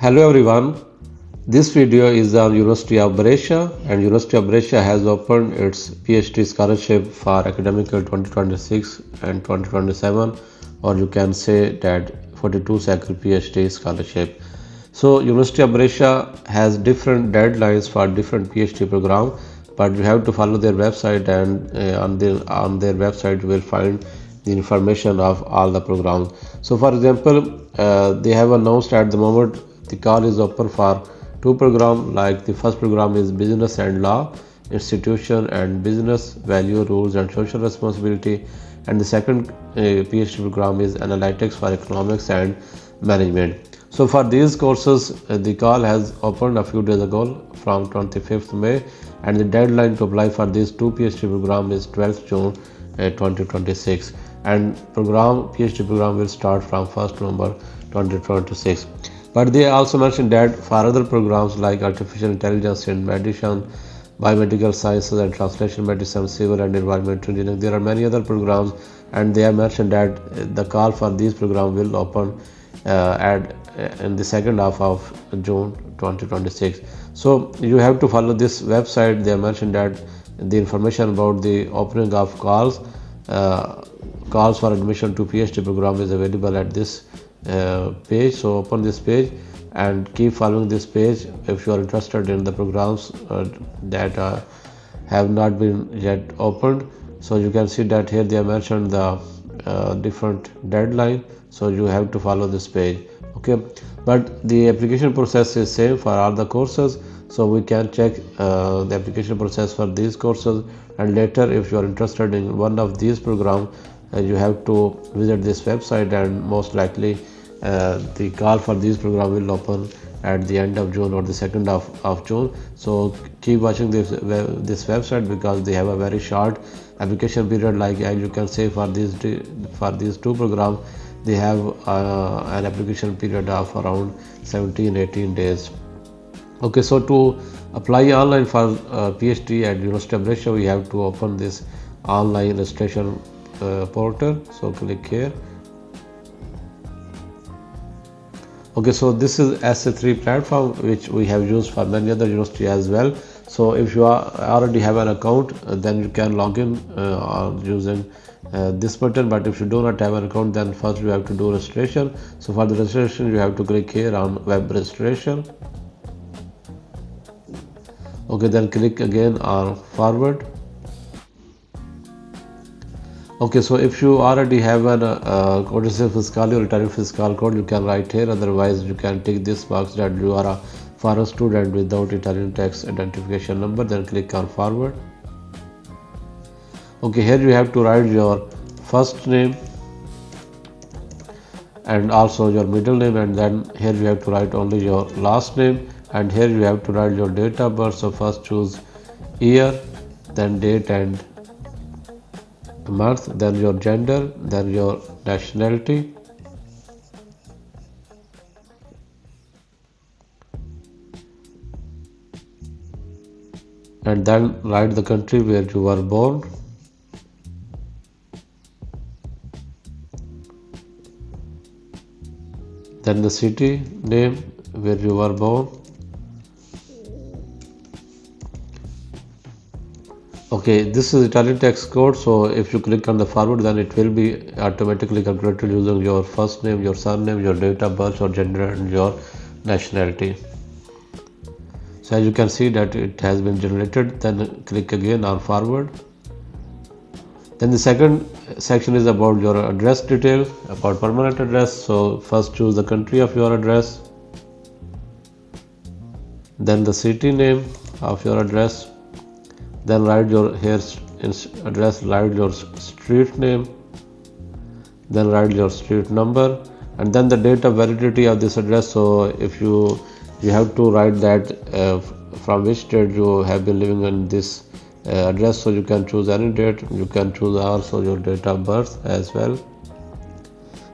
Hello everyone, this video is on University of Brescia, and University of Brescia has opened its PhD scholarship for academic year 2026 and 2027, or you can say that 42 cycle PhD scholarship. So University of Brescia has different deadlines for different PhD program, but you have to follow their website, and on their website you will find the information of all the programs. So for example, they have announced at the moment the call is open for two programs. Like the first program is Business and Law, Institution and Business, Value, Rules and Social Responsibility, and the second PhD program is Analytics for Economics and Management. So for these courses, the call has opened a few days ago from 25th May, and the deadline to apply for these two PhD programs is 12th June 2026, and PhD program will start from 1st November 2026. But they also mentioned that for other programs like artificial intelligence in medicine, biomedical sciences and translation medicine, civil and environmental engineering, there are many other programs, and they have mentioned that the call for these programs will open at in the second half of June 2026. So you have to follow this website. They have mentioned that the information about the opening of calls for admission to PhD program is available at this page. So open this page and keep following this page if you are interested in the programs that have not been yet opened. So you can see that here they have mentioned the different deadline, so you have to follow this page. Okay, but the application process is same for all the courses, so we can check the application process for these courses, and later if you are interested in one of these programs, you have to visit this website, and most likely the call for these program will open at the end of June or the second of June. So keep watching this website, because they have a very short application period. Like as you can say, for these two programs, they have an application period of around 17-18 days. Okay, so to apply online for PhD at University of Brescia, we have to open this online registration portal. So click here. Okay, so this is SA3 platform, which we have used for many other universities as well. So if you already have an account, then you can log in using this button. But if you do not have an account, then first you have to do registration. So for the registration, you have to click here on web registration. Okay, then click again on forward. Okay, so if you already have an codice fiscal or return fiscal code, you can write here. Otherwise, you can tick this box that you are a foreign student without Italian tax identification number. Then click on forward. Okay, here you have to write your first name and also your middle name, and then here you have to write only your last name, and here you have to write your date of birth. So first choose year, then date and month, then your gender, then your nationality, and then write the country where you were born. Then the city name where you were born. Okay, this is Italian tax code, so if you click on the forward, then it will be automatically calculated using your first name, your surname, your date of birth, your gender and your nationality. So as you can see that it has been generated. Then click again on forward. Then the second section is about your address detail, about permanent address. So first choose the country of your address, then the city name of your address, then write your address, write your street name, then write your street number, and then the date of validity of this address. So if you have to write that from which date you have been living in this address. So you can choose any date. You can choose also your date of birth as well.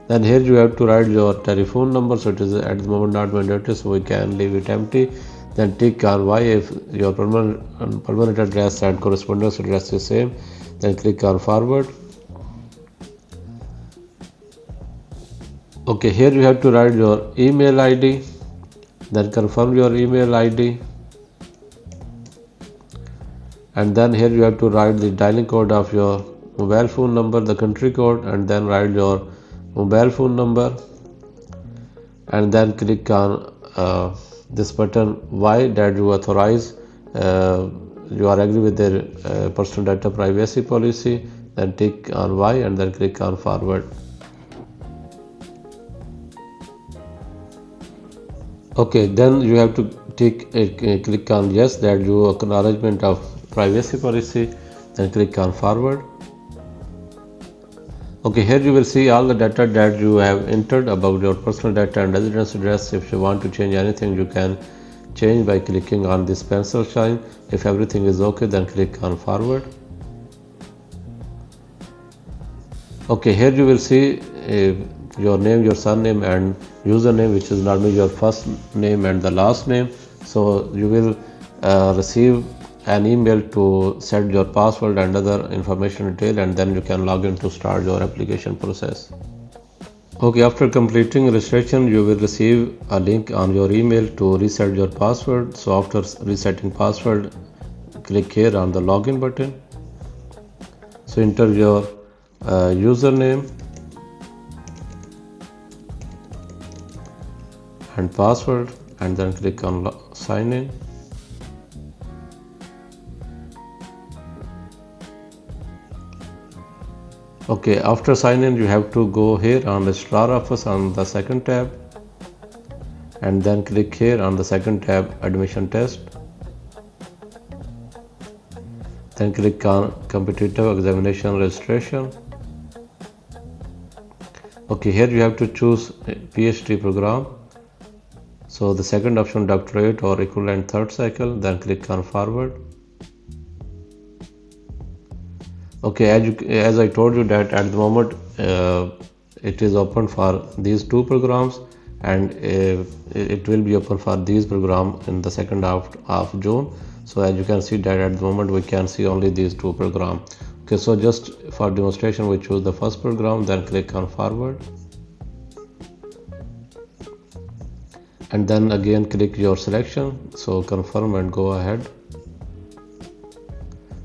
Then here you have to write your telephone number. So it is at the moment not mandatory, so we can leave it empty. Then tick on Y if your permanent address and correspondence address is same. Then click on forward. Okay, here you have to write your email ID, Then confirm your email ID, and then here you have to write the dialing code of your mobile phone number, the country code, and then write your mobile phone number, and then click on this button Y that you authorize, you are agree with their personal data privacy policy. Then tick on Y and then click on forward. Okay, then you have to click on yes, that you acknowledgement of privacy policy, then click on forward. Okay, here you will see all the data that you have entered about your personal data and residence address. If you want to change anything, you can change by clicking on this pencil sign. If everything is okay, then click on forward. Okay, here you will see your name, your surname, and username, which is normally your first name and the last name. So you will receive an email to set your password and other information detail, and then you can log in to start your application process. Okay, after completing registration, you will receive a link on your email to reset your password. So after resetting password, click here on the login button. So enter your username and password, and then click on sign in. Okay, after sign in, you have to go here on the Registrar Office on the second tab, and then click here on the second tab admission test. Then click on competitive examination registration. Okay, here you have to choose PhD program. So the second option, doctorate or equivalent third cycle, then click on forward. Okay, as I told you that at the moment it is open for these two programs, and it will be open for these programs in the second half of June. So as you can see that at the moment we can see only these two programs. Okay, so just for demonstration we choose the first program, then click on forward, and then again click your selection, so confirm and go ahead.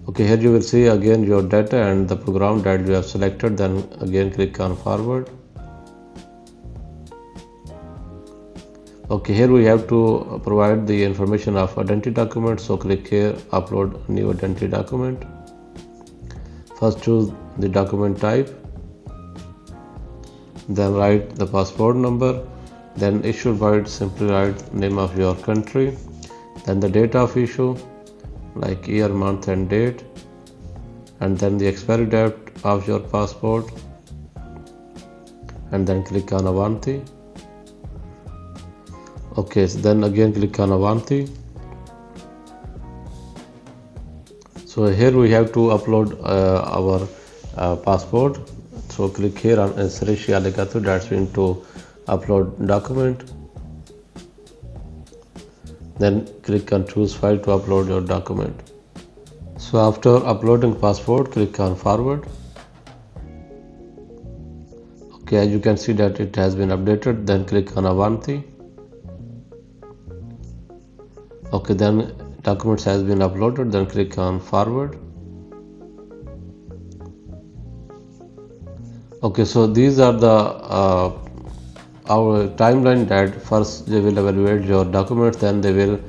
Okay, here you will see again your data and the program that you have selected, then again click on forward. Okay, here we have to provide the information of identity document, so click here upload new identity document. First choose the document type, then write the passport number, then issue date, simply write name of your country, then the date of issue like year, month and date, and then the expiry date of your passport, and then click on Avanti. Okay, so then again click on Avanti. So here we have to upload our passport, so click here on Inserisci Allegatu, that's mean to upload document, then click on choose file to upload your document. So after uploading passport, click on forward. Okay, as you can see that it has been updated, then click on Avanti. Okay, then documents has been uploaded, then click on forward. Okay, so these are the our timeline, that first they will evaluate your documents, then they will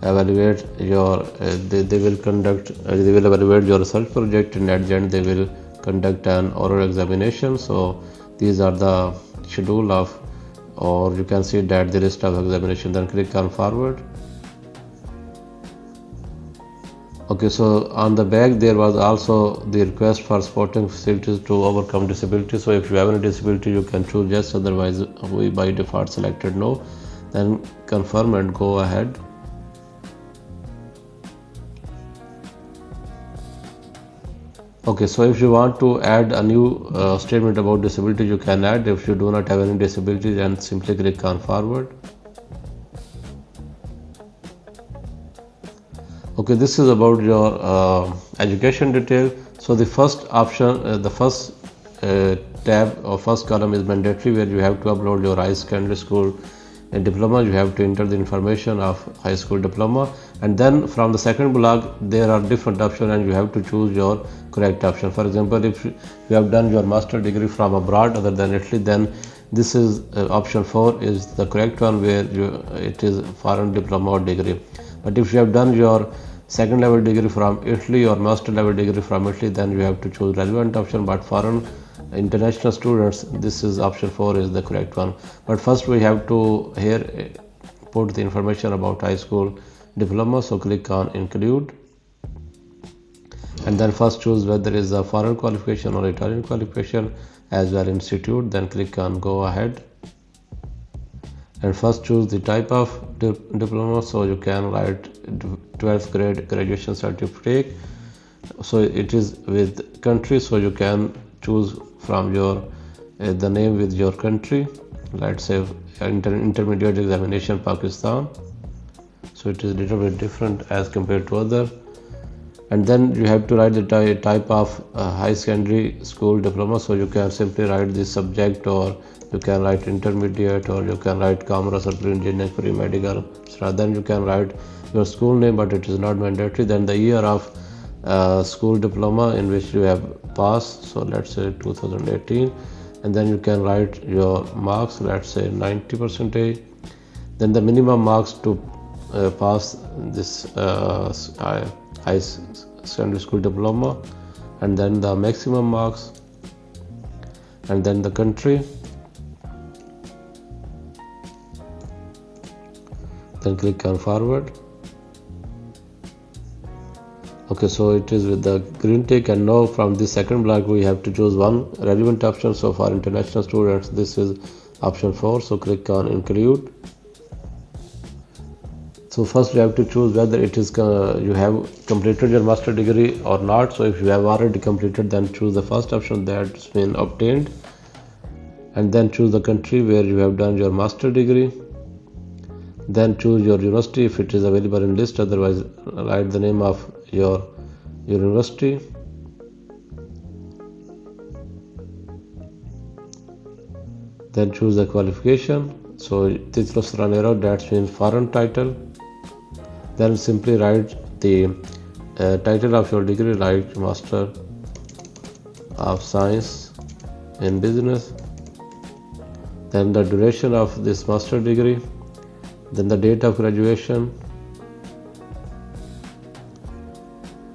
evaluate your they will evaluate your research project, and at the end they will conduct an oral examination. So these are the schedule of, or you can see that the list of examination, then click on forward. Okay, so on the back there was also the request for supporting facilities to overcome disability. So if you have any disability, you can choose yes, otherwise we by default selected no, then confirm and go ahead. Okay, so if you want to add a new statement about disability, you can add. If you do not have any disability, then simply click on forward. Okay, this is about your education detail. So the first option, the first tab or first column is mandatory, where you have to upload your high secondary school a diploma, you have to enter the information of high school diploma, and then from the second block there are different options and you have to choose your correct option. For example, if you have done your master degree from abroad other than Italy, then this is option 4 is the correct one, where it is foreign diploma or degree. But if you have done your second level degree from Italy or master level degree from Italy, then you have to choose relevant option. But foreign international students, this is option 4 is the correct one. But first we have to here put the information about high school diploma, so click on include, and then first choose whether is a foreign qualification or Italian qualification as well institute, then click on go ahead, and first choose the type of diploma, so you can write 12th grade graduation certificate, so it is with country, so you can choose from your the name with your country, let's say intermediate examination Pakistan, so it is a little bit different as compared to other. And then you have to write the type of high secondary school diploma, so you can simply write the subject, or you can write intermediate, or you can write commerce or pre-engineering, pre-medical. So then you can write your school name, but it is not mandatory. Then the year of school diploma in which you have passed, so let's say 2018, and then you can write your marks, let's say 90%. Then the minimum marks to pass this high secondary school diploma, and then the maximum marks, and then the country, then click on forward. Okay, so it is with the green tick, and now from this second block we have to choose one relevant option. So for international students this is option 4, so click on include. So first you have to choose whether it is you have completed your master degree or not. So if you have already completed, then choose the first option, that's been obtained, and then choose the country where you have done your master degree. Then choose your university if it is available in list, otherwise write the name of your university. Then choose the qualification, so titolo straniero, that means foreign title. Then simply write the title of your degree, like Master of Science in Business. Then the duration of this master degree, then the date of graduation,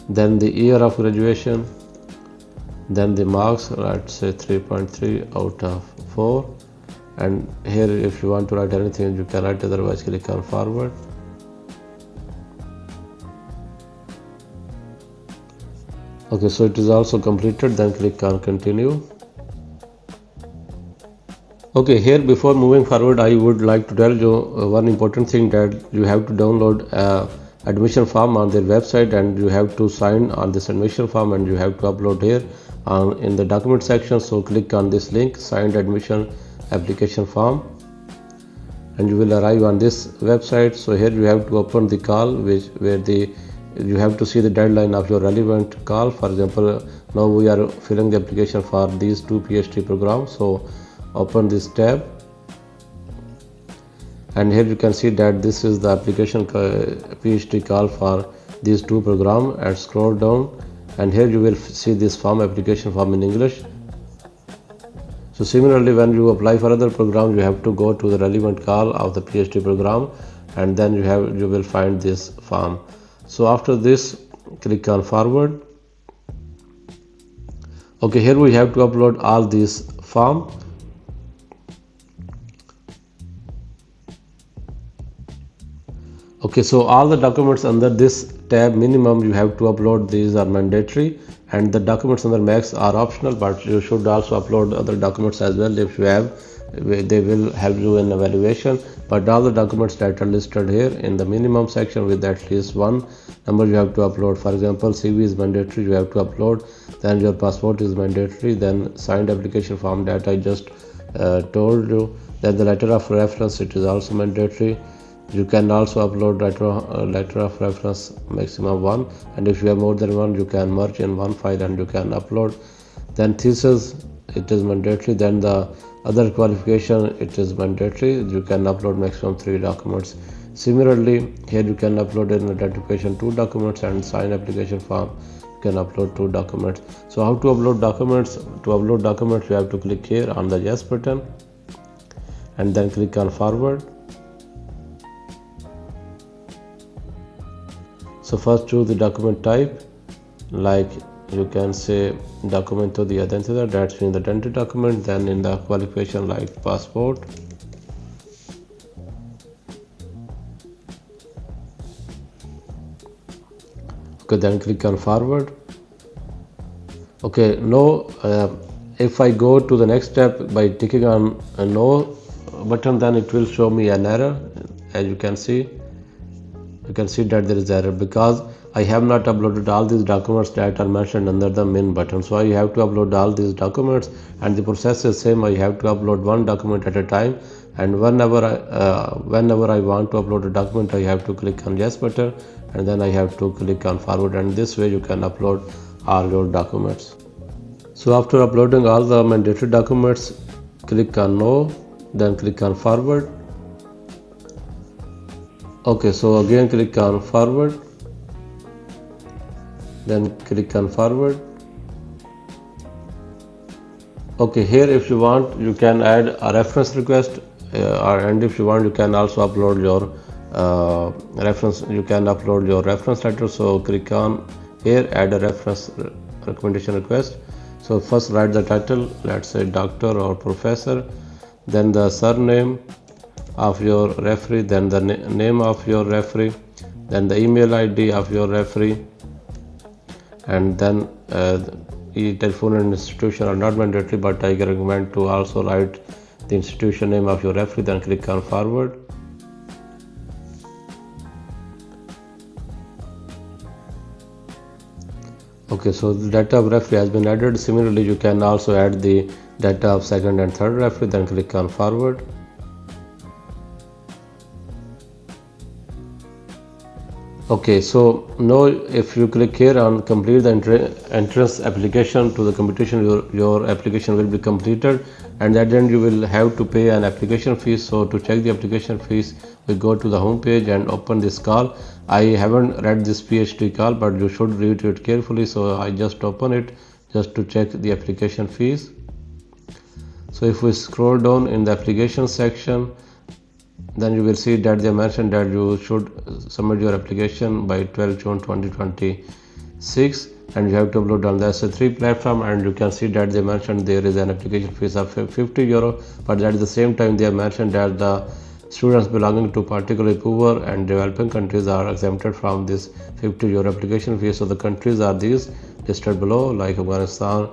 then the year of graduation, then the marks, let's say 3.3 out of 4, and here if you want to write anything you can write, otherwise click on forward. Okay, so it is also completed, then click on continue. Okay, here before moving forward I would like to tell you one important thing, that you have to download admission form on their website, and you have to sign on this admission form, and you have to upload here in the document section. So click on this link, signed admission application form, and you will arrive on this website. So here you have to open the call, where you have to see the deadline of your relevant call. For example, now we are filling the application for these two PhD programs, so open this tab, and here you can see that this is the application PhD call for these two programs, and scroll down, and here you will see this form, application form in English. So similarly, when you apply for other program, you have to go to the relevant call of the PhD program, and then you will find this form. So after this, click on forward. Okay, here we have to upload all these form. Okay, so all the documents under this tab minimum you have to upload, these are mandatory, and the documents under max are optional, but you should also upload other documents as well if you have. They will help you in evaluation, but all the documents that are listed here in the minimum section with at least one number you have to upload. For example, CV is mandatory, you have to upload, then your passport is mandatory, then signed application form that I just told you, then the letter of reference, it is also mandatory. You can also upload letter of reference maximum 1, and if you have more than one you can merge in one file and you can upload. Then thesis it is mandatory. Then the other qualification, it is mandatory. You can upload maximum 3 documents. Similarly, here you can upload an identification 2 documents, and sign application form you can upload 2 documents. So how to upload documents? To upload documents, you have to click here on the yes button and then click on forward. So first choose the document type, like you can say document to the identity, that's in the identity document. Then in the qualification, like passport. Okay, then click on forward. Okay, no, if I go to the next step by clicking on a no button, then it will show me an error. As you can see that there is error because I have not uploaded all these documents that are mentioned under the main button. So I have to upload all these documents, and the process is same. I have to upload one document at a time, and whenever I want to upload a document, I have to click on yes button, and then I have to click on forward, and this way you can upload all your documents. So after uploading all the mandatory documents, click on no, then click on forward. Okay, so again click on forward, then click on forward. Okay, here if you want, you can add a reference request, and if you want, you can also upload your reference. You can upload your reference letter. So click on here, add a reference recommendation request. So first write the title, let's say doctor or professor, then the surname of your referee, then the name of your referee, then the email ID of your referee, and then telephone and institution are not mandatory, but I recommend to also write the institution name of your referee. Then click on forward. Okay, so the data of referee has been added. Similarly, you can also add the data of second and third referee. Then click on forward. Okay, so now if you click here on complete the entrance application to the competition, your application will be completed, and at the end you will have to pay an application fee. So to check the application fees, we go to the home page and open this call. I haven't read this PhD call, but you should read it carefully. So I just open it just to check the application fees. So if we scroll down in the application section, then you will see that they mentioned that you should submit your application by 12 June 2026, and you have to upload on the SA3 platform. And you can see that they mentioned there is an application fees of €50, but at the same time they have mentioned that the students belonging to particularly poor and developing countries are exempted from this €50 application fee. So the countries are these listed below, like Afghanistan.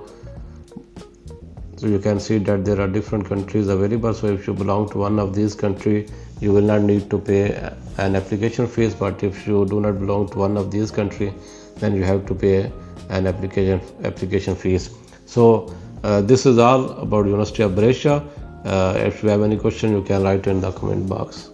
So you can see that there are different countries available. So if you belong to one of these countries, you will not need to pay an application fees, but if you do not belong to one of these countries, then you have to pay an application fees. So this is all about University of Brescia. If you have any question, you can write in the comment box.